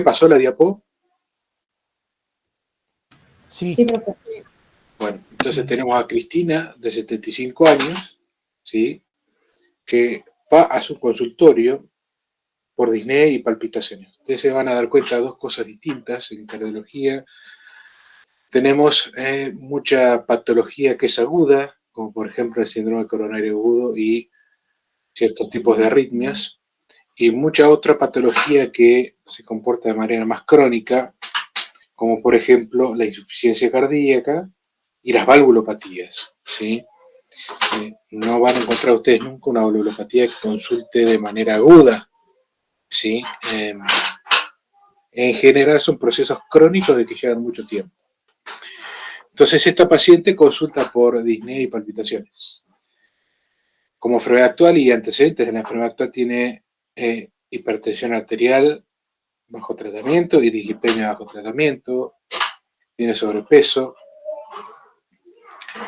pasó la diapo? Sí, profesor. Bueno, entonces tenemos a Cristina, de 75 años, ¿sí? Que va a su consultorio por disnea y palpitaciones. Ustedes se van a dar cuenta de dos cosas distintas en cardiología. Tenemos mucha patología que es aguda, como por ejemplo el síndrome coronario agudo y ciertos tipos de arritmias, y mucha otra patología que se comporta de manera más crónica, como por ejemplo la insuficiencia cardíaca y las valvulopatías, ¿sí? No van a encontrar ustedes nunca una valvulopatía que consulte de manera aguda, ¿sí? En general son procesos crónicos de que llevan mucho tiempo. Entonces esta paciente consulta por disnea y palpitaciones. Como enfermedad actual y antecedentes de la enfermedad actual tiene hipertensión arterial bajo tratamiento y dislipemia bajo tratamiento, tiene sobrepeso.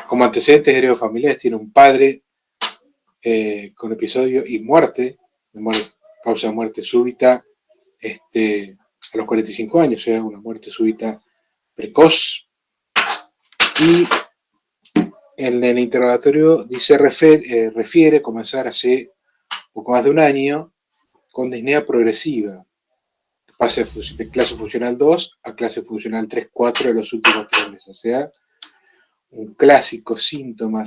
Como antecedentes heredofamiliares tiene un padre con episodio y muerte, causa de muerte súbita a los 45 años, o sea, una muerte súbita precoz. Y en el interrogatorio dice, refiere comenzar hace poco más de un año con disnea progresiva, pase de clase funcional 2 a clase funcional 3-4 de los últimos 3 meses, o sea, un clásico síntoma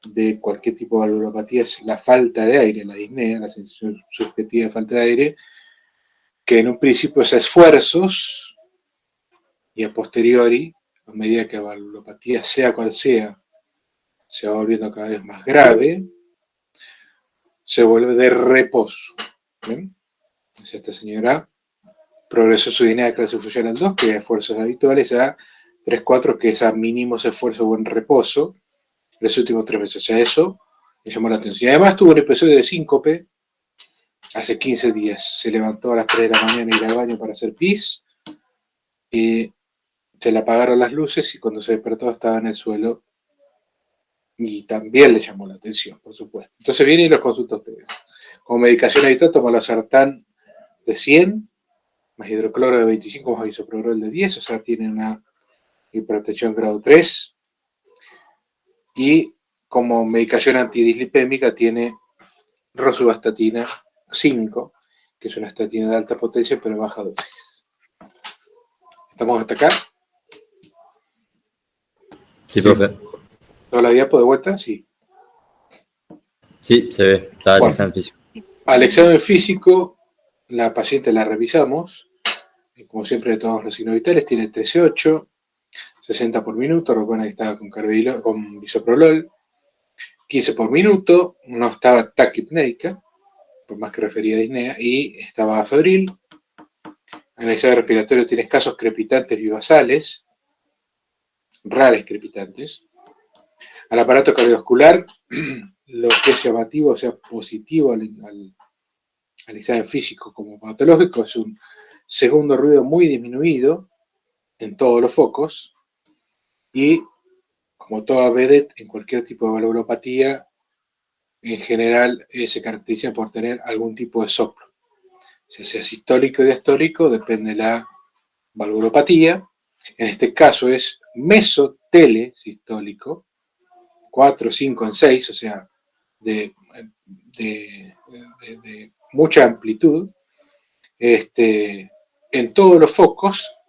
de cualquier tipo de valvulopatía es la falta de aire, la disnea, la sensación subjetiva de falta de aire, que en un principio es a esfuerzos y a posteriori, a medida que la valvulopatía, sea cual sea, se va volviendo cada vez más grave, se vuelve de reposo. ¿Bien? Entonces esta señora progresó su disnea de clase funcional 2, que es esfuerzos habituales, a 3-4, que es a mínimos esfuerzos o en reposo, los últimos 3 meses. O sea, eso me llamó la atención. Y además tuvo un episodio de síncope hace 15 días. Se levantó a las 3 de la mañana y ir al baño para hacer pis, y se le apagaron las luces y cuando se despertó estaba en el suelo y también le llamó la atención, por supuesto. Entonces viene y los consulta a ustedes. Como medicación habitual toma losartán de 100, más hidrocloro de 25, más bisoprolol de 10, o sea, tiene una hipertensión grado 3. Y como medicación antidislipémica tiene rosuvastatina 5, que es una estatina de alta potencia pero baja dosis. ¿Estamos hasta acá? Sí, profe. ¿Toda la diapo de vuelta? Sí. Sí, se ve. Está el examen físico. Al examen físico, la paciente la revisamos. Como siempre, le tomamos los signos vitales. Tiene 13,8, 60 por minuto. Recuerden que estaba con bisoprolol. 15 por minuto. No estaba taquipneica, por más que refería a disnea. Y estaba febril. En el examen respiratorio tiene escasos crepitantes vivasales. Raros crepitantes. Al aparato cardiovascular, lo que es llamativo, o sea, positivo al examen físico como patológico, es un segundo ruido muy disminuido en todos los focos y, como toda vedette en cualquier tipo de valvulopatía, en general se caracteriza por tener algún tipo de soplo. Si sea sistólico o diastólico, depende de la valvulopatía. En este caso es mesotelesistólico, 4, 5 en 6, o sea, de mucha amplitud, en todos los focos,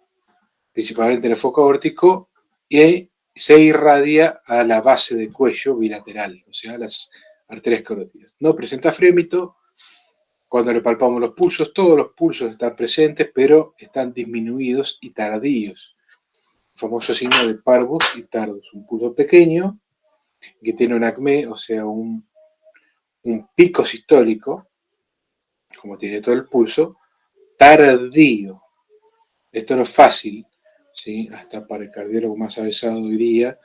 principalmente en el foco aórtico, y se irradia a la base del cuello bilateral, o sea, las arterias carótidas. No presenta frémito. Cuando le palpamos los pulsos, todos los pulsos están presentes, pero están disminuidos y tardíos. El famoso signo de parvus y tardus, un pulso pequeño que tiene un acmé, o sea, un pico sistólico, como tiene todo el pulso, tardío. Esto no es fácil, ¿sí? Hasta para el cardiólogo más avesado hoy día,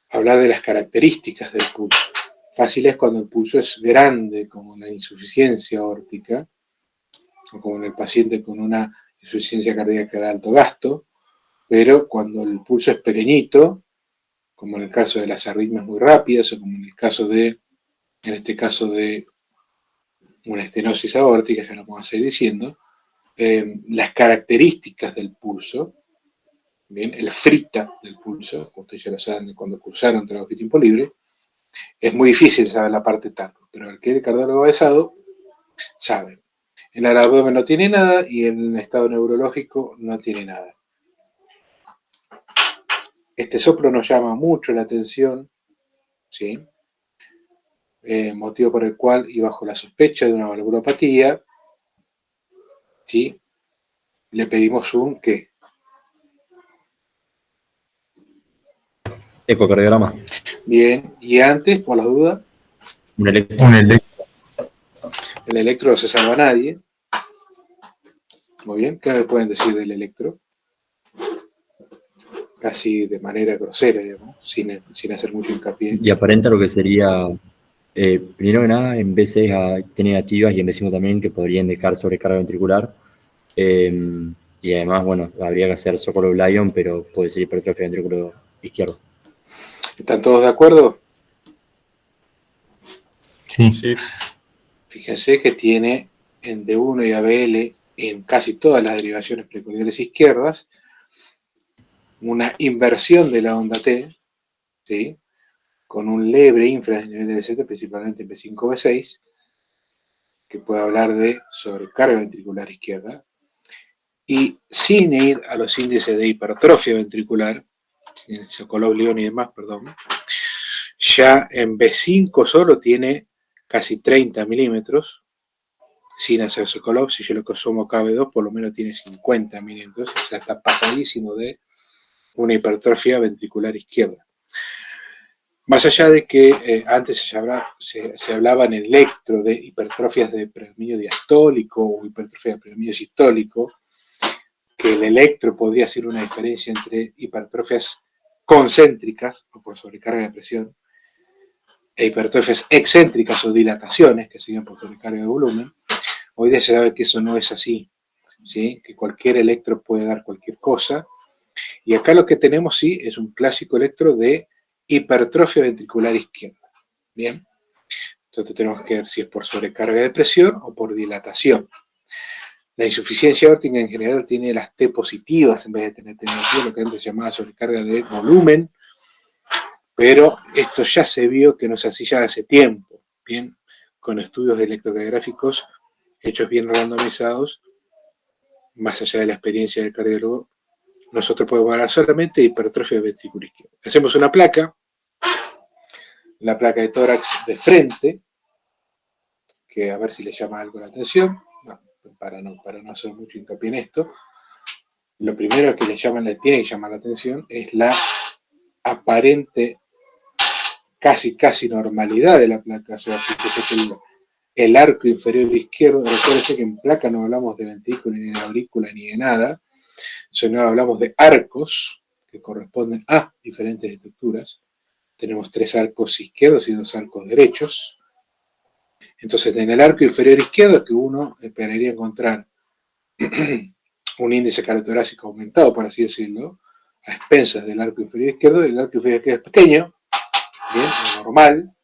hablar de las características del pulso. Fácil es cuando el pulso es grande, como la insuficiencia aórtica, o como en el paciente con una insuficiencia cardíaca de alto gasto, pero cuando el pulso es pequeñito, como en el caso de las arritmias muy rápidas, o como en este caso de una estenosis aórtica, ya lo vamos a seguir diciendo, las características del pulso, bien, el frita del pulso, como ustedes ya lo saben de cuando cursaron trabajo y tiempo libre. Es muy difícil saber la parte taco, pero el que es cardiólogo avanzado sabe. En el abdomen no tiene nada y en el estado neurológico no tiene nada. Este soplo nos llama mucho la atención, ¿sí? Motivo por el cual, y bajo la sospecha de una valvulopatía, ¿sí? Le pedimos un ¿qué? Ecocardiograma. Bien, y antes, por las dudas, Un electro. el electro no se salva a nadie. Muy bien, ¿qué me pueden decir del electro? Casi de manera grosera, digamos, sin hacer mucho hincapié. Y aparenta lo que sería, primero que nada, en veces a T negativas y en B5 también, que podrían indicar sobrecarga ventricular. Y además, bueno, habría que hacer Sokolov Lyon, pero puede ser hipertrofia ventrículo izquierdo. ¿Están todos de acuerdo? Sí. Fíjense que tiene en D1 y ABL en casi todas las derivaciones precordiales izquierdas una inversión de la onda T, ¿sí? Con un leve infranivel de Z, principalmente en B5 B6, que puede hablar de sobrecarga ventricular izquierda, y sin ir a los índices de hipertrofia ventricular, en Sokolov-Lyon y demás, perdón, ya en B5 solo tiene casi 30 milímetros, sin hacer Sokolov. Si yo le consumo KB2, por lo menos tiene 50 milímetros, o sea, está pasadísimo de una hipertrofia ventricular izquierda. Más allá de que antes se hablaba en electro de hipertrofias de predominio diastólico o hipertrofia de predominio sistólico, que el electro podría ser una diferencia entre hipertrofias concéntricas o por sobrecarga de presión e hipertrofias excéntricas o dilataciones, que serían por sobrecarga de volumen. Hoy día se sabe que eso no es así, ¿sí? Que cualquier electro puede dar cualquier cosa. Y acá lo que tenemos, sí, es un clásico electro de hipertrofia ventricular izquierda. Bien, entonces tenemos que ver si es por sobrecarga de presión o por dilatación. La insuficiencia aórtica en general tiene las T positivas en vez de tener T negativas, lo que antes se llamaba sobrecarga de volumen, pero esto ya se vio que no es así ya hace tiempo, bien, con estudios electrocardiográficos hechos bien randomizados, más allá de la experiencia del cardiólogo, nosotros podemos hablar solamente de hipertrofia ventricular izquierda. Hacemos una placa, la placa de tórax de frente, que a ver si le llama algo la atención, no, para no hacer mucho hincapié en esto. Lo primero que le tiene que llamar la atención es la aparente casi normalidad de la placa. O sea, fíjese que el arco inferior izquierdo, recuérdense que en placa no hablamos de ventrículo ni de aurícula ni de nada, sino hablamos de arcos que corresponden a diferentes estructuras. Tenemos 3 arcos izquierdos y 2 arcos derechos. Entonces, en el arco inferior izquierdo, que uno esperaría encontrar un índice cardiothorácico aumentado, por así decirlo, a expensas del arco inferior izquierdo, el arco inferior izquierdo es pequeño, bien, es normal,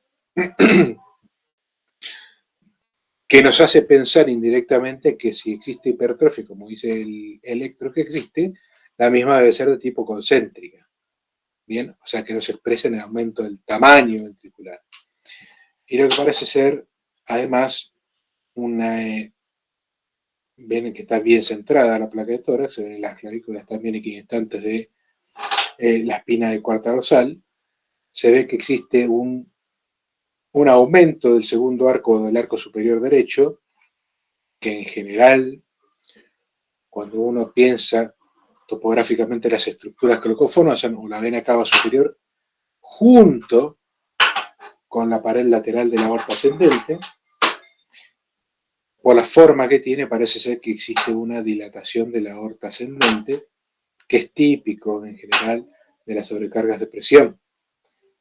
que nos hace pensar indirectamente que si existe hipertrofia, como dice el electro que existe, la misma debe ser de tipo concéntrica, bien, o sea que no se expresa en el aumento del tamaño ventricular. Y lo que parece ser, además, ven que está bien centrada la placa de tórax, las clavículas están bien equidistantes de la espina de cuarta dorsal, se ve que existe un aumento del segundo arco del arco superior derecho, que en general, cuando uno piensa topográficamente las estructuras que lo conforman, son la vena cava superior junto con la pared lateral de la aorta ascendente. Por la forma que tiene, parece ser que existe una dilatación de la aorta ascendente, que es típico en general de las sobrecargas de presión.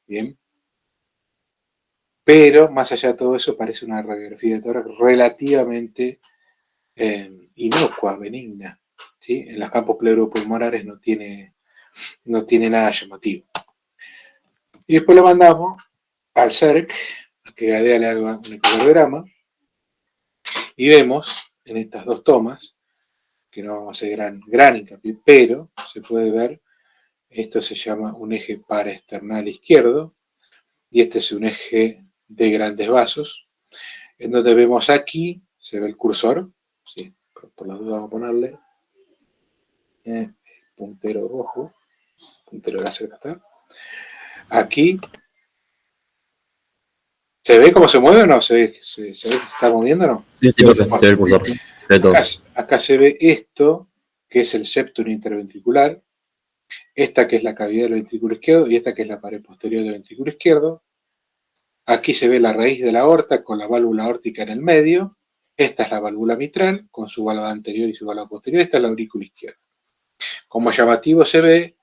Bien. Pero más allá de todo eso, parece una radiografía de tórax relativamente inocua, benigna, ¿sí? En los campos pleuropulmonares no tiene nada llamativo. Y después lo mandamos al CERC, a que Gadea le haga un ecocardiograma, y vemos en estas 2 tomas que no vamos a hacer gran hincapié, pero se puede ver, esto se llama un eje paraesternal izquierdo, y este es un eje de grandes vasos, en donde vemos aquí, se ve el cursor, ¿sí? Por la duda vamos a ponerle el puntero rojo, puntero láser que está. Aquí, ¿se ve cómo se mueve o no? ¿Se ve que se está moviendo o no? Sí, profe, se ve el cursor. Acá se ve esto, que es el septum interventricular, esta que es la cavidad del ventrículo izquierdo y esta que es la pared posterior del ventrículo izquierdo. Aquí se ve la raíz de la aorta con la válvula aórtica en el medio. Esta es la válvula mitral con su válvula anterior y su válvula posterior. Esta es la aurícula izquierda. Como llamativo se ve,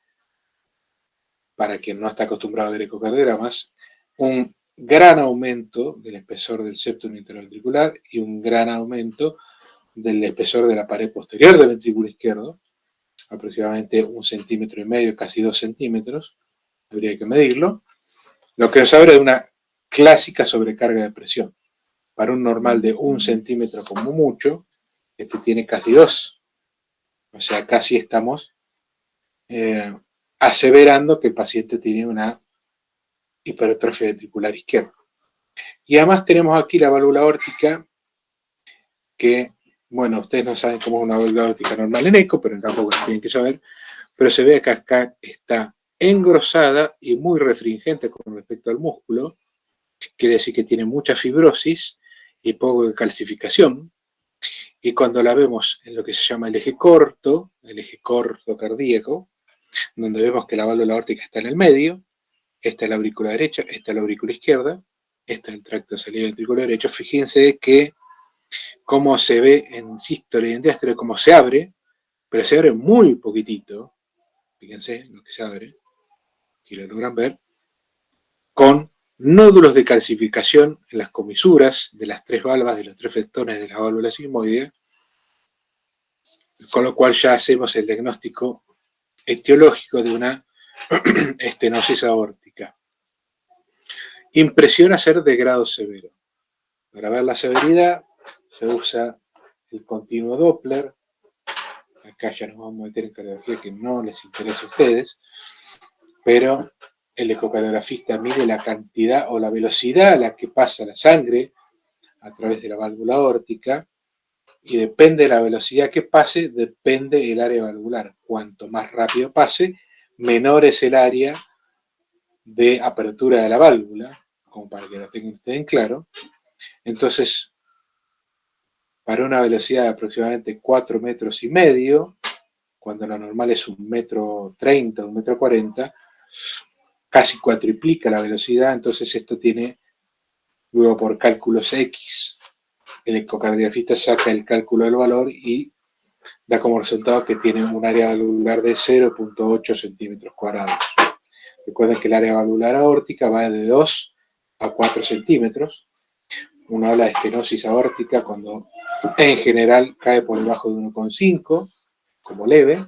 para quien no está acostumbrado a ver ecocardiogramas, un gran aumento del espesor del septum interventricular y un gran aumento del espesor de la pared posterior del ventrículo izquierdo, aproximadamente 1,5 centímetros, casi 2 centímetros, habría que medirlo, lo que nos habla de una clásica sobrecarga de presión. Para un normal de 1 centímetro como mucho, este tiene casi 2. O sea, casi estamos aseverando que el paciente tiene una hipertrofia ventricular izquierda. Y además tenemos aquí la válvula aórtica que, bueno, ustedes no saben cómo es una válvula aórtica normal en eco, pero tampoco lo tienen que saber, pero se ve que acá está engrosada y muy restringente con respecto al músculo, quiere decir que tiene mucha fibrosis y poco de calcificación, y cuando la vemos en lo que se llama el eje corto cardíaco, donde vemos que la válvula aórtica está en el medio, esta es la aurícula derecha, esta es la aurícula izquierda, este es el tracto de salida ventricular derecho, fíjense que cómo se ve en sístole y en diástole, cómo se abre, pero se abre muy poquitito, fíjense lo que se abre, si lo logran ver, con nódulos de calcificación en las comisuras de las 3 valvas, de los 3 fectones de la válvula sigmoidea, con lo cual ya hacemos el diagnóstico etiológico de una estenosis aórtica. Impresiona ser de grado severo. Para ver la severidad se usa el continuo Doppler. Acá ya nos vamos a meter en cardiología que no les interesa a ustedes, pero el ecocardiografista mide la cantidad o la velocidad a la que pasa la sangre a través de la válvula aórtica, y depende de la velocidad que pase, depende el área valvular. Cuanto más rápido pase, menor es el área de apertura de la válvula, como para que lo tengan ustedes en claro. Entonces, para una velocidad de aproximadamente 4,5 metros, cuando lo normal es 1,30 metros, 1,40 metros, casi cuatriplica la velocidad. Entonces esto tiene, luego por cálculos X, el ecocardiografista saca el cálculo del valor y da como resultado que tiene un área valvular de 0,8 centímetros cuadrados. Recuerden que el área valvular aórtica va de 2 a 4 centímetros. Uno habla de estenosis aórtica cuando en general cae por debajo de 1,5 como leve,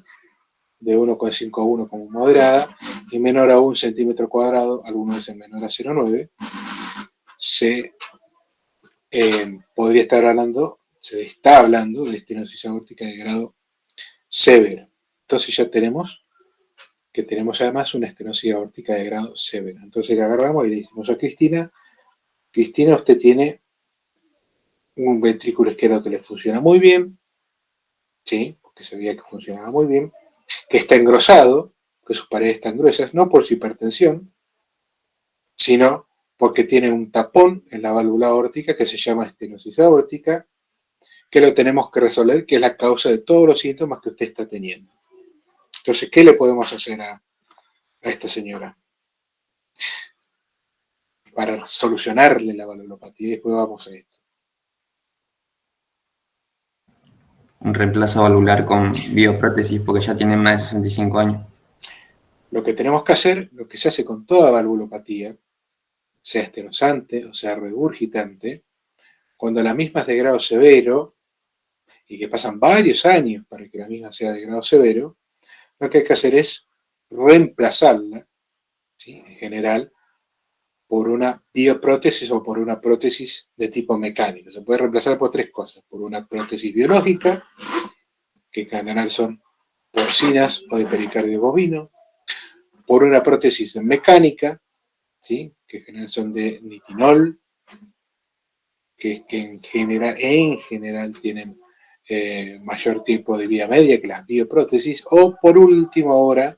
de 1,5 a 1 como moderada, y menor a 1 centímetro cuadrado, algunos dicen menor a 0,9, se podría estar hablando, se está hablando de estenosis aórtica de grado severo. Entonces ya tenemos además una estenosis aórtica de grado severo. Entonces la agarramos y le decimos a Cristina, usted tiene un ventrículo izquierdo que le funciona muy bien, ¿sí? Porque se veía que funcionaba muy bien, que está engrosado, que sus paredes están gruesas, no por su hipertensión, sino porque tiene un tapón en la válvula aórtica que se llama estenosis aórtica, que lo tenemos que resolver, que es la causa de todos los síntomas que usted está teniendo. Entonces, ¿qué le podemos hacer a esta señora para solucionarle la valvulopatía? Y después vamos a esto. Un reemplazo valvular con bioprótesis porque ya tiene más de 65 años. Lo que tenemos que hacer, lo que se hace con toda valvulopatía, sea estenosante o sea regurgitante, cuando la misma es de grado severo y que pasan varios años para que la misma sea de grado severo, lo que hay que hacer es reemplazarla, ¿sí? En general, por una bioprótesis o por una prótesis de tipo mecánico. Se puede reemplazar por 3 cosas: por una prótesis biológica, que en general son porcinas o de pericardio bovino, por una prótesis mecánica, ¿sí? Que en general son de nitinol, que en general tienen mayor tiempo de vida media que las bioprótesis, o por último ahora,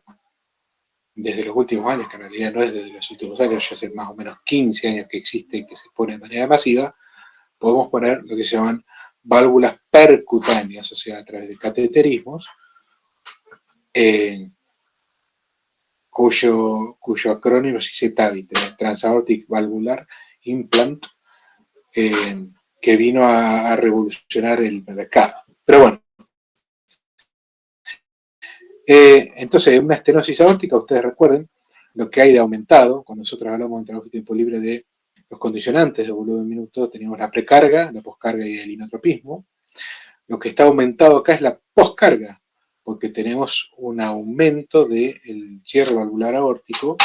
desde los últimos años, que en realidad no es desde los últimos años, ya hace más o menos 15 años que existe y que se pone de manera masiva, podemos poner lo que se llaman válvulas percutáneas, o sea, a través de cateterismos, cuyo acrónimo es TAVI, Transaortic Valvular Implant, que vino a revolucionar el mercado. Pero bueno, entonces, una estenosis aórtica, ustedes recuerden lo que hay de aumentado. Cuando nosotros hablamos en trabajo y tiempo libre de los condicionantes de volumen minuto, teníamos la precarga, la poscarga y el inotropismo. Lo que está aumentado acá es la poscarga, porque tenemos un aumento del cierre valvular aórtico,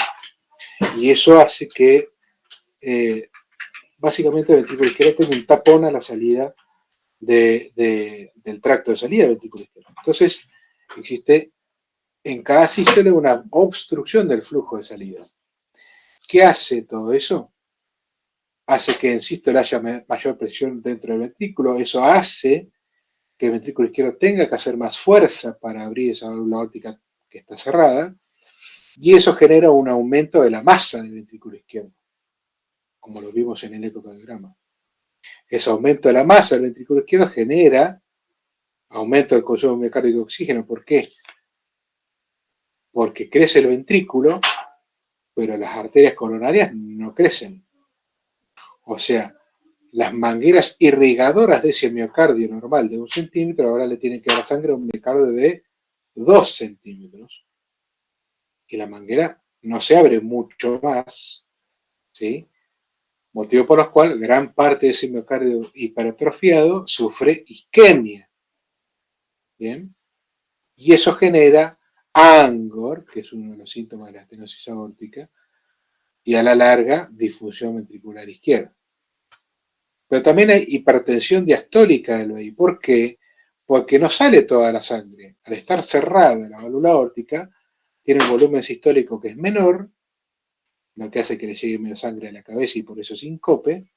y eso hace que básicamente el ventrículo izquierdo tenga un tapón a la salida del tracto de salida del ventrículo izquierdo. Entonces, existe en cada sístole una obstrucción del flujo de salida. ¿Qué hace todo eso? Hace que en sístole haya mayor presión dentro del ventrículo. Eso hace que el ventrículo izquierdo tenga que hacer más fuerza para abrir esa válvula aórtica que está cerrada, y eso genera un aumento de la masa del ventrículo izquierdo, como lo vimos en el ecocardiograma. Ese aumento de la masa del ventrículo izquierdo genera aumento del consumo miocárdico de oxígeno. ¿Por qué? Porque crece el ventrículo, pero las arterias coronarias no crecen. O sea, las mangueras irrigadoras de ese miocardio normal de 1 centímetro ahora le tienen que dar sangre a un miocardio de 2 centímetros. Y la manguera no se abre mucho más, ¿sí? Motivo por el cual gran parte de ese miocardio hipertrofiado sufre isquemia. ¿Bien? Y eso genera ANGOR, que es uno de los síntomas de la estenosis aórtica, y a la larga, disfunción ventricular izquierda. Pero también hay hipertensión diastólica del VI. ¿Por qué? Porque no sale toda la sangre. Al estar cerrada la válvula aórtica, tiene un volumen sistólico que es menor, lo que hace que le llegue menos sangre a la cabeza y por eso sincope,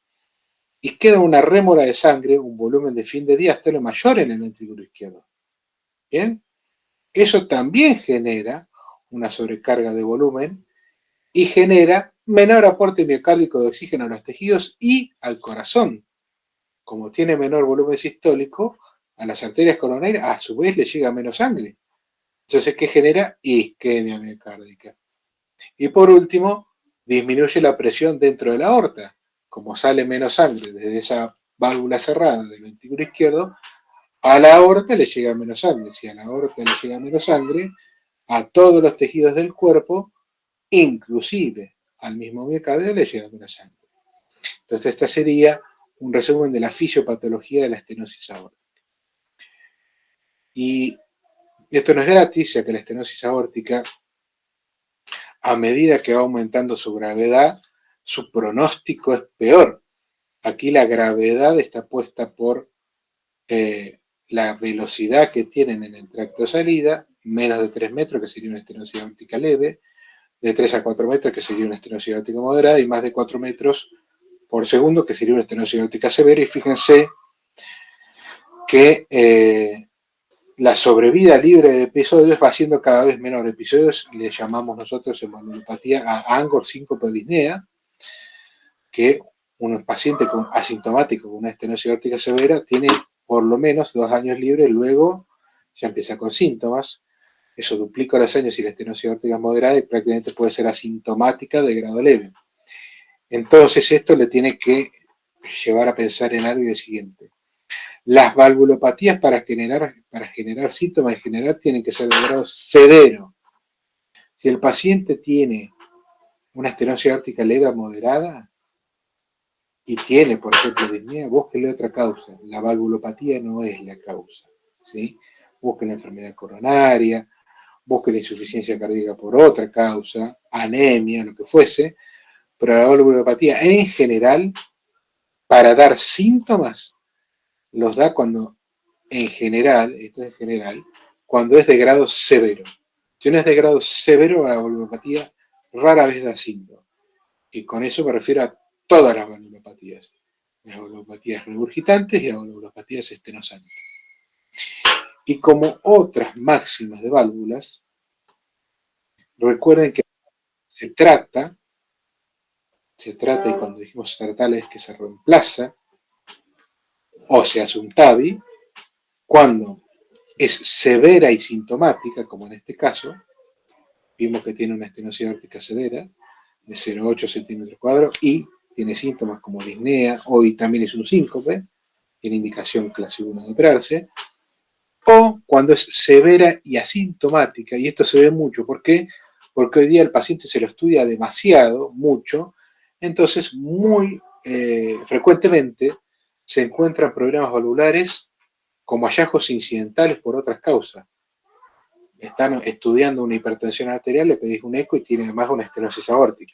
y queda una rémora de sangre, un volumen de fin de diástole mayor en el ventrículo izquierdo. ¿Bien? Eso también genera una sobrecarga de volumen y genera menor aporte miocárdico de oxígeno a los tejidos y al corazón. Como tiene menor volumen sistólico, a las arterias coronarias a su vez le llega menos sangre. Entonces, ¿qué genera? Isquemia miocárdica. Y por último, disminuye la presión dentro de la aorta. Como sale menos sangre desde esa válvula cerrada del ventrículo izquierdo, a la aorta le llega menos sangre. Si a la aorta le llega menos sangre, a todos los tejidos del cuerpo, inclusive al mismo miocardio, le llega menos sangre. Entonces, esta sería un resumen de la fisiopatología de la estenosis aórtica. Y esto no es gratis, ya que la estenosis aórtica, a medida que va aumentando su gravedad, su pronóstico es peor. Aquí la gravedad está puesta por la velocidad que tienen en el tracto de salida, menos de 3 metros, que sería una estenosis aórtica leve, de 3 a 4 metros, que sería una estenosis aórtica moderada, y más de 4 metros por segundo, que sería una estenosis aórtica severa. Y fíjense que la sobrevida libre de episodios va siendo cada vez menor. Episodios le llamamos nosotros en valvulopatía a ANGOR síncope o disnea, que un paciente asintomático con una estenosis aórtica severa tiene por lo menos 2 años libres, luego ya empieza con síntomas. Eso duplica los años si la estenosis aórtica es moderada y prácticamente puede ser asintomática de grado leve. Entonces esto le tiene que llevar a pensar en algo y el siguiente. Las valvulopatías para generar síntomas en general tienen que ser de grado severo. Si el paciente tiene una estenosis aórtica leve a moderada y tiene, por ejemplo, disnea, búsquenle otra causa. La valvulopatía no es la causa, ¿sí? Busquen la enfermedad coronaria, busquen la insuficiencia cardíaca por otra causa, anemia, lo que fuese, pero la valvulopatía en general, para dar síntomas, los da cuando en general, cuando es de grado severo. Si no es de grado severo, la valvulopatía rara vez da síntoma. Y con eso me refiero a todas las valvulopatías. Las valvulopatías regurgitantes y las valvulopatías estenosantes. Y como otras máximas de válvulas, recuerden que se trata, y cuando dijimos tratar es que se reemplaza, o se hace un TAVI, cuando es severa y sintomática, como en este caso, vimos que tiene una estenosis aórtica severa, de 0,8 centímetros cuadrados, y tiene síntomas como disnea, hoy también es un síncope, tiene indicación clase 1 de operarse, o cuando es severa y asintomática, y esto se ve mucho, ¿por qué? Porque hoy día el paciente se lo estudia demasiado, mucho, entonces muy frecuentemente se encuentran problemas valvulares como hallazgos incidentales por otras causas. Están estudiando una hipertensión arterial, le pedís un eco y tiene además una estenosis aórtica,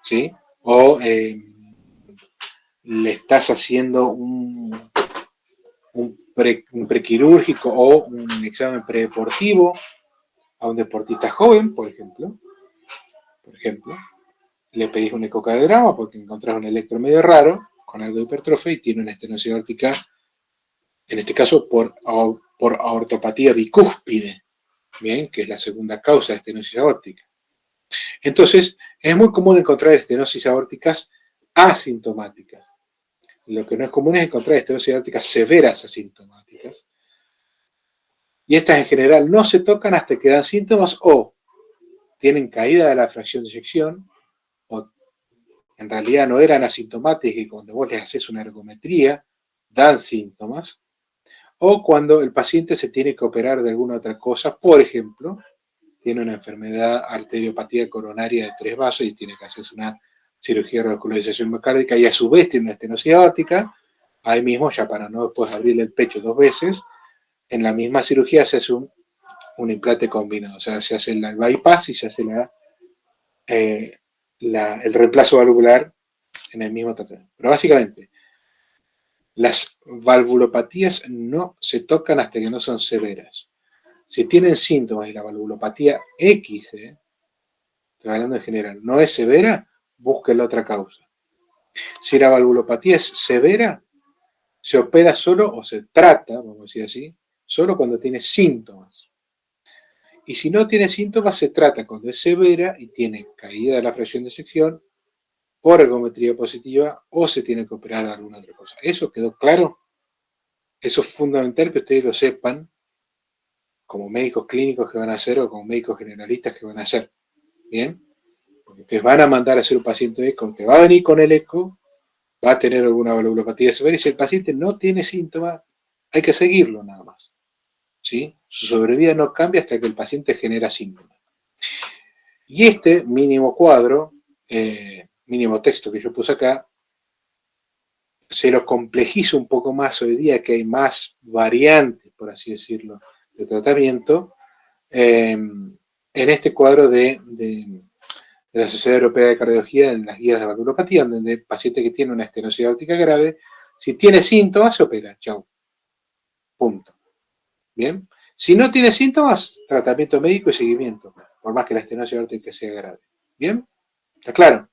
¿sí? O le estás haciendo un prequirúrgico o un examen predeportivo a un deportista joven, por ejemplo, le pedís un ecocardiograma porque encontrás un electro medio raro con algo de hipertrofia y tiene una estenosis aórtica, en este caso por aortopatía bicúspide, bien, que es la segunda causa de estenosis aórtica. Entonces, es muy común encontrar estenosis aórticas asintomáticas. Lo que no es común es encontrar estenosis aórticas severas asintomáticas. Y estas en general no se tocan hasta que dan síntomas o tienen caída de la fracción de eyección, o en realidad no eran asintomáticas y cuando vos les haces una ergometría dan síntomas, o cuando el paciente se tiene que operar de alguna otra cosa, por ejemplo, tiene una enfermedad arteriopatía coronaria de 3 vasos y tiene que hacerse una cirugía de revascularización miocárdica y a su vez tiene una estenosis aórtica, ahí mismo ya para no después abrirle el pecho 2 veces, en la misma cirugía se hace un implante combinado, o sea, se hace el bypass y se hace el reemplazo valvular en el mismo tratamiento. Pero básicamente, las valvulopatías no se tocan hasta que no son severas. Si tienen síntomas y la valvulopatía X, estoy hablando en general, no es severa, busque la otra causa. Si la valvulopatía es severa, se opera solo o se trata, vamos a decir así, solo cuando tiene síntomas. Y si no tiene síntomas, se trata cuando es severa y tiene caída de la fracción de eyección, o ergometría positiva, o se tiene que operar de alguna otra cosa. ¿Eso quedó claro? Eso es fundamental que ustedes lo sepan como médicos clínicos que van a hacer o como médicos generalistas que van a hacer. ¿Bien? Porque ustedes van a mandar a hacer un paciente eco, te va a venir con el eco, va a tener alguna valvulopatía severa y si el paciente no tiene síntomas, hay que seguirlo nada más. ¿Sí? Su sobrevida no cambia hasta que el paciente genera síntomas. Y este mínimo cuadro, mínimo texto que yo puse acá, se lo complejizo un poco más hoy día que hay más variantes, por así decirlo, de tratamiento, en este cuadro de la Sociedad Europea de Cardiología en las guías de valvulopatía, donde el paciente que tiene una estenosis aórtica grave, si tiene síntomas, se opera. Chau. Punto. Bien. Si no tiene síntomas, tratamiento médico y seguimiento, por más que la estenosis aórtica sea grave. ¿Bien? ¿Está claro?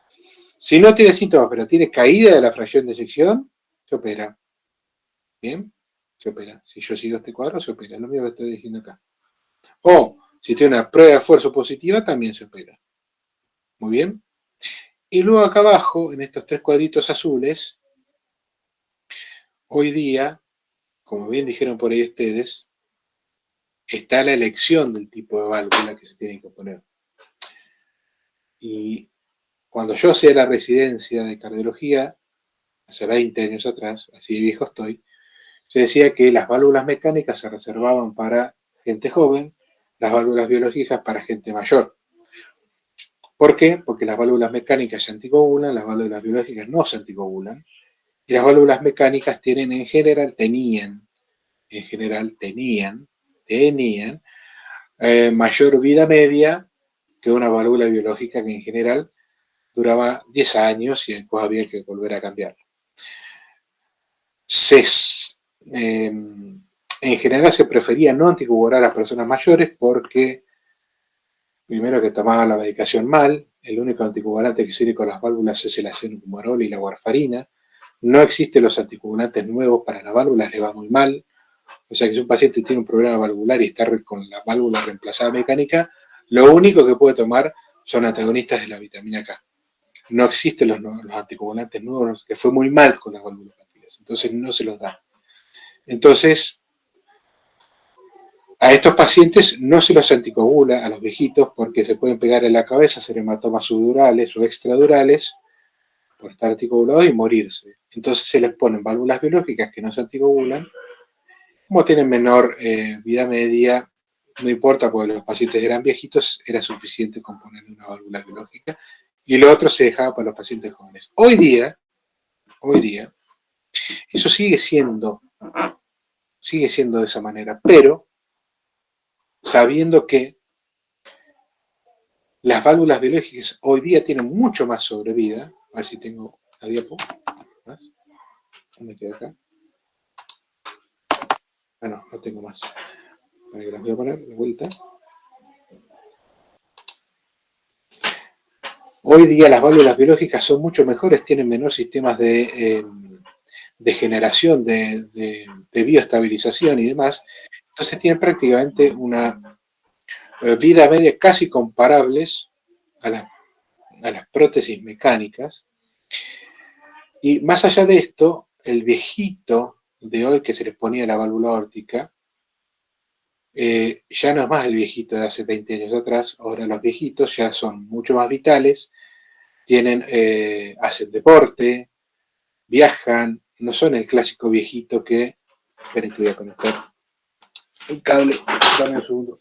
Si no tiene síntomas, pero tiene caída de la fracción de eyección, se opera. ¿Bien? Se opera. Si yo sigo este cuadro, se opera. Es lo mismo que estoy diciendo acá. O, si tiene una prueba de esfuerzo positiva, también se opera. Muy bien. Y luego acá abajo, en estos 3 cuadritos azules, hoy día, como bien dijeron por ahí ustedes, está la elección del tipo de válvula que se tiene que poner. Y cuando yo hacía la residencia de cardiología, hace 20 años atrás, así de viejo estoy, se decía que las válvulas mecánicas se reservaban para gente joven, las válvulas biológicas para gente mayor. ¿Por qué? Porque las válvulas mecánicas se anticoagulan, las válvulas biológicas no se anticoagulan, y las válvulas mecánicas tenían, mayor vida media que una válvula biológica que en general duraba 10 años y después había que volver a cambiarla. Se en general se prefería no anticoagular a las personas mayores porque, primero, que tomaban la medicación mal. El único anticoagulante que sirve con las válvulas es el acenofumarol y la warfarina. No existen los anticoagulantes nuevos para las válvulas, le va muy mal. O sea que si un paciente tiene un problema valvular y está con la válvula reemplazada mecánica, lo único que puede tomar son antagonistas de la vitamina K. No existen los anticoagulantes nuevos, que fue muy mal con las valvulopatías, entonces no se los da. Entonces, a estos pacientes no se los anticoagula, a los viejitos, porque se pueden pegar en la cabeza, hacer hematomas subdurales o extradurales por estar anticoagulados y morirse. Entonces se les ponen válvulas biológicas que no se anticoagulan. Como tienen menor vida media, no importa, porque los pacientes eran viejitos, era suficiente con ponerle una válvula biológica, y lo otro se dejaba para los pacientes jóvenes. Hoy día, eso sigue siendo de esa manera, pero sabiendo que las válvulas biológicas hoy día tienen mucho más sobrevida. A ver si tengo la diapo. ¿Más? ¿Dónde queda acá? Ah, no tengo más. Para que las voy a poner de vuelta. Hoy día las válvulas biológicas son mucho mejores, tienen menor sistemas de generación, de bioestabilización y demás. Entonces tienen prácticamente una vida media casi comparables a las prótesis mecánicas. Y más allá de esto, el viejito de hoy que se les ponía la válvula aórtica, ya no es más el viejito de hace 20 años atrás. Ahora los viejitos ya son mucho más vitales, hacen deporte, viajan, no son el clásico viejito que... Esperen que voy a conectar el cable, dame un segundo.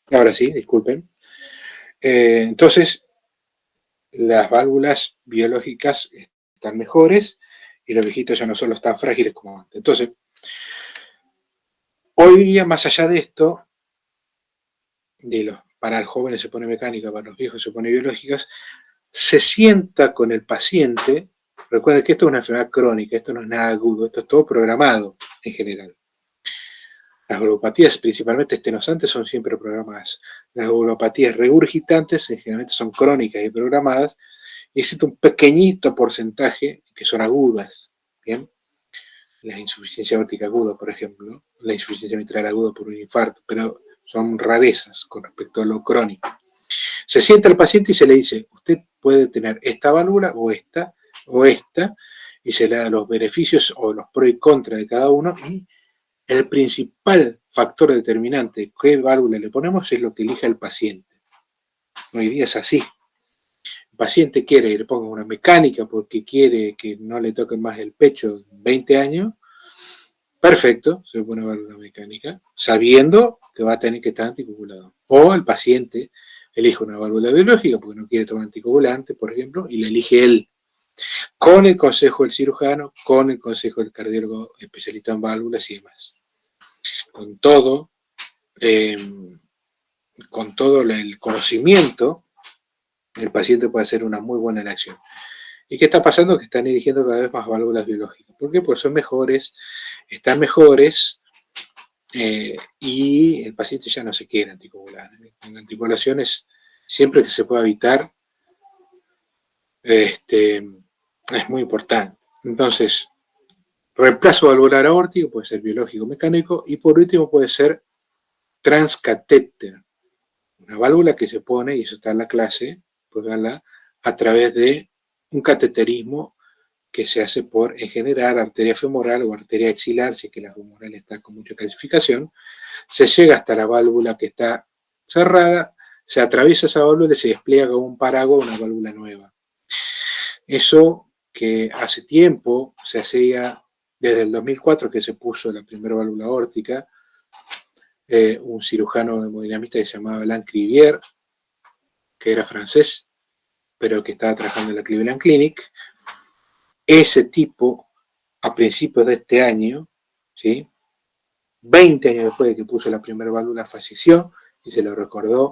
Ahora sí, disculpen. Entonces, las válvulas biológicas están mejores y los viejitos ya no son los tan frágiles como antes. Entonces, hoy día, más allá de esto, para los jóvenes se pone mecánica, para los viejos se pone biológicas, se sienta con el paciente. Recuerden que esto es una enfermedad crónica, esto no es nada agudo, esto es todo programado en general. Las valvulopatías, principalmente estenosantes, son siempre programadas. Las valvulopatías regurgitantes, generalmente son crónicas y programadas, y existe un pequeñito porcentaje que son agudas. ¿Bien? La insuficiencia aórtica aguda, por ejemplo, la insuficiencia mitral aguda por un infarto, pero son rarezas con respecto a lo crónico. Se sienta el paciente y se le dice, usted puede tener esta válvula o esta, y se le da los beneficios o los pros y contras de cada uno, y el principal factor determinante de qué válvula le ponemos es lo que elija el paciente. Hoy día es así. El paciente quiere que le ponga una mecánica porque quiere que no le toquen más el pecho en 20 años. Perfecto, se le pone una válvula mecánica, sabiendo que va a tener que estar anticoagulado. O el paciente elige una válvula biológica porque no quiere tomar anticoagulante, por ejemplo, y la elige él. Con el consejo del cirujano, con el consejo del cardiólogo especialista en válvulas y demás. Con todo el conocimiento, el paciente puede hacer una muy buena elección. ¿Y qué está pasando? Que están eligiendo cada vez más válvulas biológicas. ¿Por qué? Pues son mejores, están mejores, y el paciente ya no se quiere anticoagular. En anticoagulaciones, siempre que se pueda evitar, es muy importante. Entonces, reemplazo valvular aórtico puede ser biológico mecánico, y por último puede ser transcatéter, una válvula que se pone, y eso está en la clase, pues verla a través de un cateterismo que se hace por, en general, arteria femoral o arteria axilar, si es que la femoral está con mucha calcificación. Se llega hasta la válvula que está cerrada, se atraviesa esa válvula y se despliega como un paraguas una válvula nueva. Eso que hace tiempo se hacía, desde el 2004 que se puso la primera válvula aórtica, un cirujano hemodinamista que se llamaba Alain Crivier, que era francés, pero que estaba trabajando en la Cleveland Clinic. Ese tipo, a principios de este año, ¿sí?, 20 años después de que puso la primera válvula, falleció, y se lo recordó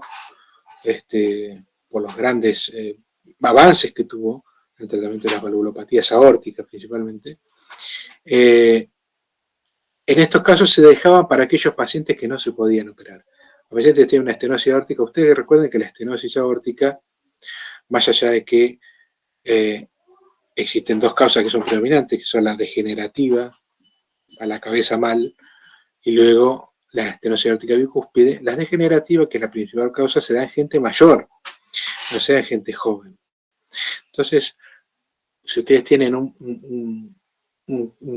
por los grandes avances que tuvo en el tratamiento de las valvulopatías aórticas principalmente. En estos casos se dejaban para aquellos pacientes que no se podían operar. Los pacientes tienen una estenosis aórtica. Ustedes recuerden que la estenosis aórtica, más allá de que existen dos causas que son predominantes, que son la degenerativa, a la cabeza mal, y luego la estenosis aórtica bicúspide. La degenerativa, que es la principal causa, se da en gente mayor, no sea en gente joven. Entonces, si ustedes tienen un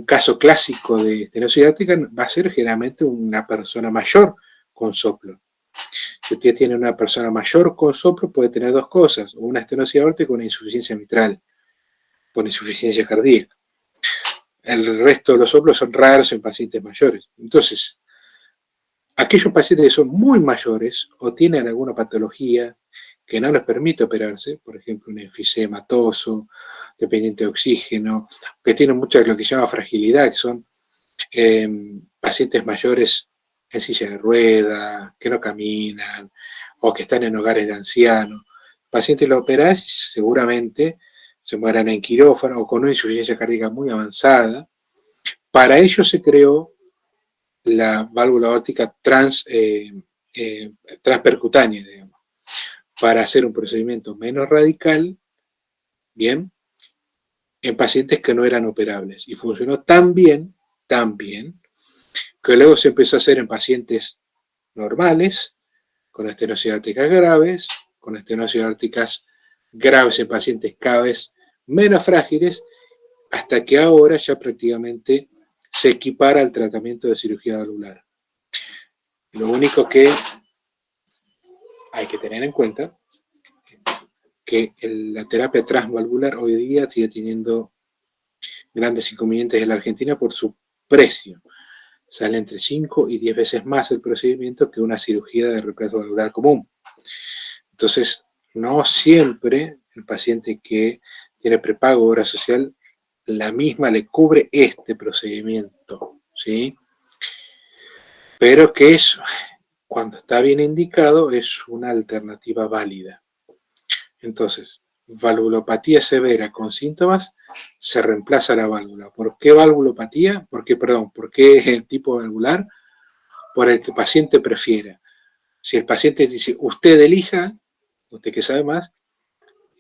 caso clásico de estenosis aórtica, va a ser generalmente una persona mayor con soplo. Si usted tiene una persona mayor con soplo, puede tener dos cosas: una estenosis aórtica o una insuficiencia mitral, con insuficiencia cardíaca. El resto de los soplos son raros en pacientes mayores. Entonces, aquellos pacientes que son muy mayores o tienen alguna patología que no les permite operarse, por ejemplo, un enfisema hematoso, dependiente de oxígeno, que tienen mucha lo que se llama fragilidad, que son pacientes mayores en silla de ruedas, que no caminan, o que están en hogares de ancianos. Pacientes lo operan, seguramente se mueran en quirófano o con una insuficiencia cardíaca muy avanzada. Para ello se creó la válvula aórtica transpercutánea, digamos, para hacer un procedimiento menos radical, bien, en pacientes que no eran operables. Y funcionó tan bien, que luego se empezó a hacer en pacientes normales, con estenosis aórticas graves, con estenosis aórticas graves en pacientes cada vez menos frágiles, hasta que ahora ya prácticamente se equipara al tratamiento de cirugía valvular. Lo único que hay que tener en cuenta que la terapia transvalvular hoy día sigue teniendo grandes inconvenientes en la Argentina por su precio. Sale entre 5 y 10 veces más el procedimiento que una cirugía de reemplazo valvular común. Entonces, no siempre el paciente que tiene prepago o obra social, la misma le cubre este procedimiento, ¿sí? Pero que es, cuando está bien indicado, es una alternativa válida. Entonces, valvulopatía severa con síntomas, se reemplaza la válvula. ¿Por qué valvulopatía? ¿Por qué tipo valvular? Por el que el paciente prefiera. Si el paciente dice, usted elija, usted que sabe más,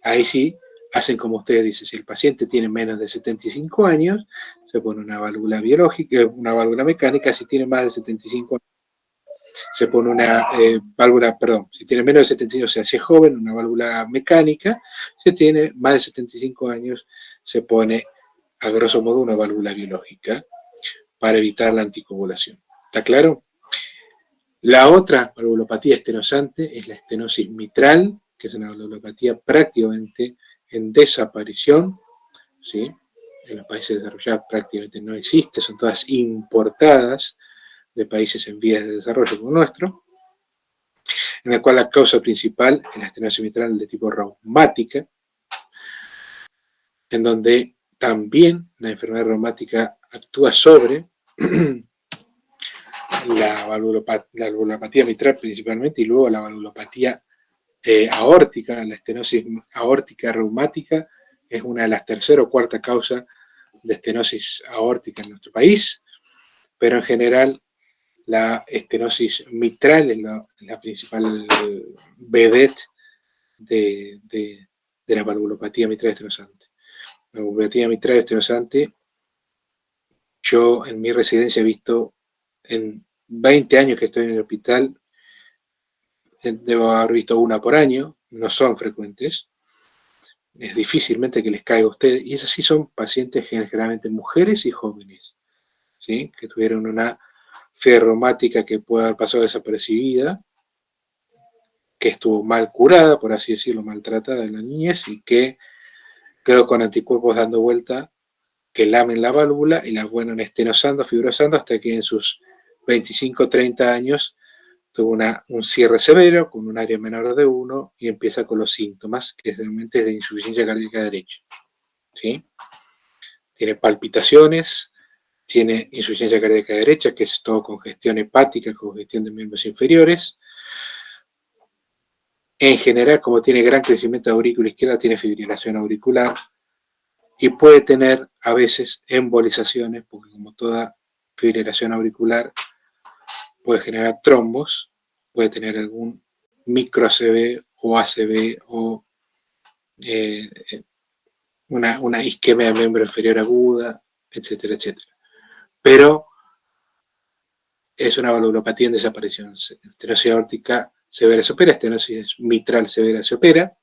ahí sí hacen como ustedes dicen. Si el paciente tiene menos de 75 años, se pone una válvula biológica, una válvula mecánica. Si tiene más de 75 años, se pone una si tiene menos de 75, o sea, si es joven, una válvula mecánica. Si tiene más de 75 años, se pone, a grosso modo, una válvula biológica para evitar la anticoagulación. ¿Está claro? La otra valvulopatía estenosante es la estenosis mitral, que es una valvulopatía prácticamente en desaparición, ¿sí? En los países desarrollados prácticamente no existe, son todas importadas de países en vías de desarrollo como nuestro, en la cual la causa principal es la estenosis mitral de tipo reumática, en donde también la enfermedad reumática actúa sobre la valvulopatía mitral principalmente, y luego la valvulopatía aórtica. La estenosis aórtica reumática es una de las tercera o cuarta causas de estenosis aórtica en nuestro país, pero en general la estenosis mitral es la principal vedette de la valvulopatía mitral estenosante. La valvulopatía mitral estenosante, yo en mi residencia he visto, en 20 años que estoy en el hospital, debo haber visto una por año, no son frecuentes, es difícilmente que les caiga a ustedes, y esas sí son pacientes generalmente mujeres y jóvenes, ¿sí? Que tuvieron una fiebre reumática que puede haber pasado desapercibida, que estuvo mal curada, por así decirlo, maltratada en la niñez, y que quedó con anticuerpos dando vuelta, que lamen la válvula y la fueron estenosando, fibrosando, hasta que en sus 25 o 30 años tuvo un cierre severo con un área menor de 1 y empieza con los síntomas, que realmente es de insuficiencia cardíaca derecha. ¿Sí? Tiene palpitaciones, tiene insuficiencia cardíaca derecha, que es todo congestión hepática, congestión de miembros inferiores. En general, como tiene gran crecimiento de aurícula izquierda, tiene fibrilación auricular y puede tener a veces embolizaciones, porque como toda fibrilación auricular puede generar trombos, puede tener algún micro ACV o ACV o una isquemia de miembro inferior aguda, etcétera, etcétera. Pero es una valvulopatía en desaparición. Estenosis aórtica severa se opera, estenosis mitral severa se opera.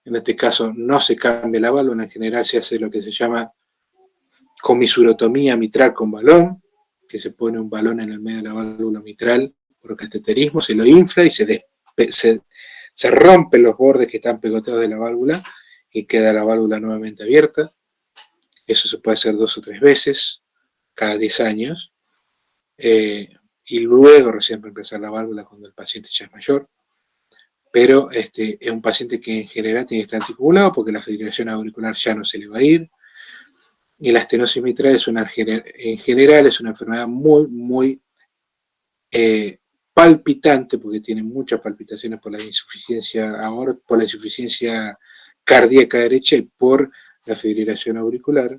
En este caso no se cambia la válvula, en general se hace lo que se llama comisurotomía mitral con balón, que se pone un balón en el medio de la válvula mitral por cateterismo, se lo infla y se rompen los bordes que están pegoteados de la válvula y queda la válvula nuevamente abierta. Eso se puede hacer 2 o 3 veces cada 10 años. Y luego recién reemplazar la válvula cuando el paciente ya es mayor. Pero es un paciente que en general tiene que estar anticoagulado porque la fibrilación auricular ya no se le va a ir. Y la estenosis mitral en general es una enfermedad muy, muy palpitante porque tiene muchas palpitaciones por la insuficiencia aórtica, por la insuficiencia cardíaca derecha y por la fibrilación auricular.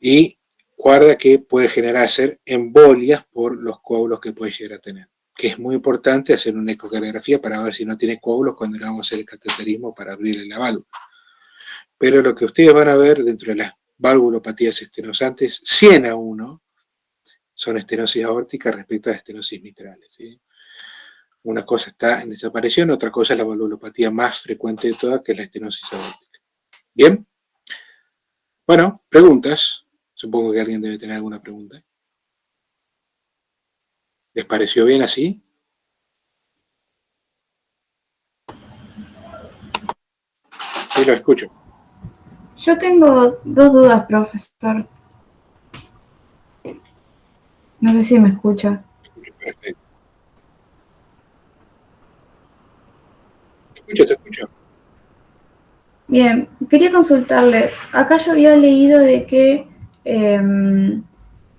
Y guarda que puede hacer embolias por los coágulos que puede llegar a tener. Que es muy importante hacer una ecocardiografía para ver si no tiene coágulos cuando le vamos a hacer el cateterismo para abrirle la válvula. Pero lo que ustedes van a ver dentro de las valvulopatías estenosantes, 100 a 1, son estenosis aórticas respecto a estenosis mitrales. ¿Sí? Una cosa está en desaparición, otra cosa es la valvulopatía más frecuente de todas, que es la estenosis aórtica. ¿Bien? Bueno, preguntas. Supongo que alguien debe tener alguna pregunta. ¿Les pareció bien así? Sí, lo escucho. Yo tengo 2 dudas, profesor. No sé si me escucha. Perfecto. Te escucho. Bien, quería consultarle. Acá yo había leído de que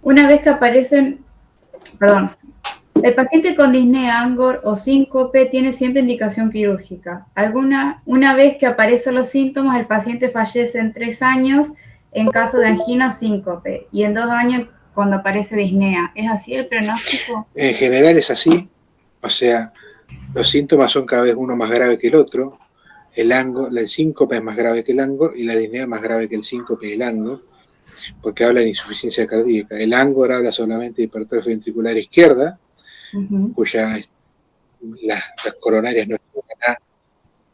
una vez que aparecen, perdón, el paciente con disnea, angor o síncope tiene siempre indicación quirúrgica. Una vez que aparecen los síntomas, el paciente fallece en 3 años en caso de angina o síncope y en 2 años cuando aparece disnea. ¿Es así el pronóstico? En general es así. O sea, los síntomas son cada vez uno más grave que el otro. El síncope es más grave que el angor y la disnea es más grave que el síncope y el angor, porque habla de insuficiencia cardíaca. El angor habla solamente de hipertrofia ventricular izquierda, cuya las coronarias no llegan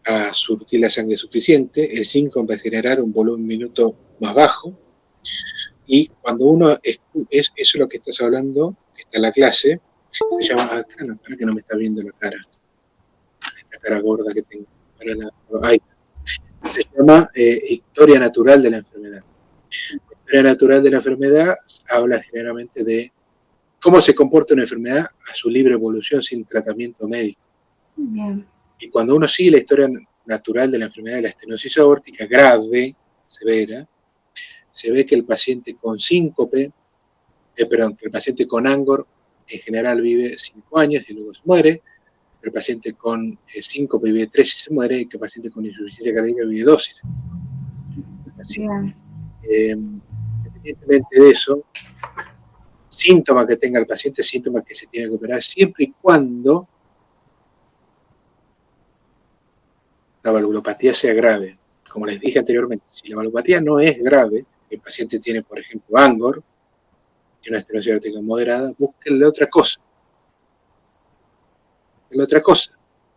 a surtir la sangre suficiente. El síncope es generar un volumen minuto más bajo. Y cuando uno eso es lo que estás hablando, que está en la clase, se llama, acá no, para que no me está viendo la cara, esta cara gorda que tengo. Se llama historia natural de la enfermedad. La historia natural de la enfermedad habla generalmente de cómo se comporta una enfermedad a su libre evolución sin tratamiento médico. Bien. Y cuando uno sigue la historia natural de la enfermedad de la estenosis aórtica grave, severa, se ve que el paciente con síncope, que el paciente con angor en general vive 5 años y luego se muere. El paciente con síncope vive 3 y se muere, y que el paciente con insuficiencia cardíaca vive 2 y se muere. Independientemente de eso, síntoma que tenga el paciente, síntoma que se tiene que operar, siempre y cuando la valvulopatía sea grave. Como les dije anteriormente, si la valvulopatía no es grave, el paciente tiene, por ejemplo, angor, tiene una estenosis aórtica moderada, búsquenle otra cosa.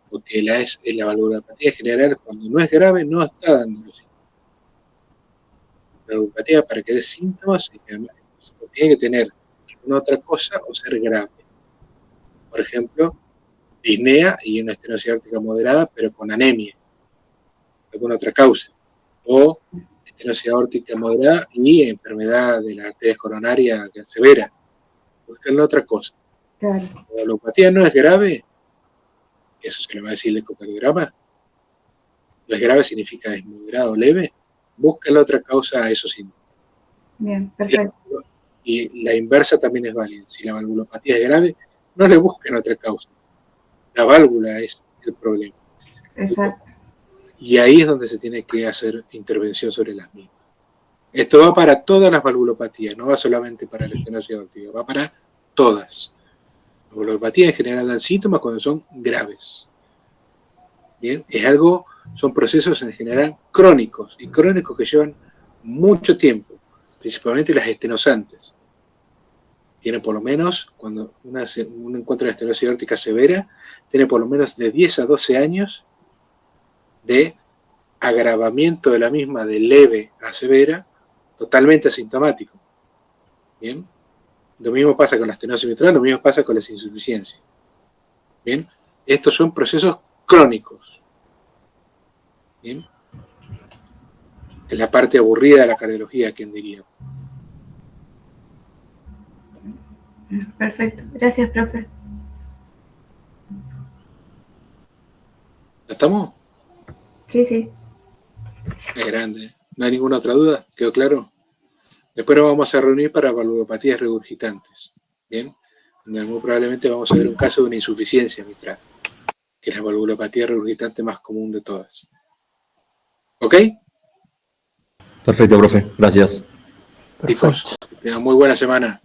Porque la valvulopatía general, cuando no es grave, no está dando los síntomas. La valvulopatía, para que dé síntomas, tiene que tener alguna otra cosa o ser grave. Por ejemplo, disnea y una estenosis aórtica moderada, pero con anemia, alguna otra causa. O estenosis aórtica moderada y enfermedad de la arteria coronaria severa. Busquen otra cosa. Claro. La valvulopatía no es grave, eso se le va a decir el ecocardiograma. No es grave significa es moderado o leve. Busca la otra causa a esos síntomas. Bien, perfecto. Y la inversa también es válida. Si la valvulopatía es grave, no le busquen otra causa. La válvula es el problema. Exacto. Y ahí es donde se tiene que hacer intervención sobre las mismas. Esto va para todas las valvulopatías, no va solamente para la estenosis aórtica, va para todas. Las valvulopatías en general dan síntomas cuando son graves. Bien, son procesos en general crónicos, y crónicos que llevan mucho tiempo, principalmente las estenosantes. Tiene por lo menos, cuando uno encuentra la estenosis aórtica severa, tiene por lo menos de 10 a 12 años de agravamiento de la misma de leve a severa, totalmente asintomático. Bien, lo mismo pasa con la estenosis mitral, lo mismo pasa con las insuficiencias. Bien, estos son procesos crónicos. Bien, es la parte aburrida de la cardiología, quien diría. Perfecto. Gracias, profe. ¿Ya estamos? Sí, sí. Es grande. ¿No hay ninguna otra duda? ¿Quedó claro? Después nos vamos a reunir para valvulopatías regurgitantes. Bien, donde muy probablemente vamos a ver un caso de una insuficiencia mitral, que es la valvulopatía regurgitante más común de todas. ¿Ok? Perfecto, profe. Gracias. Chicos, que tengan muy buena semana.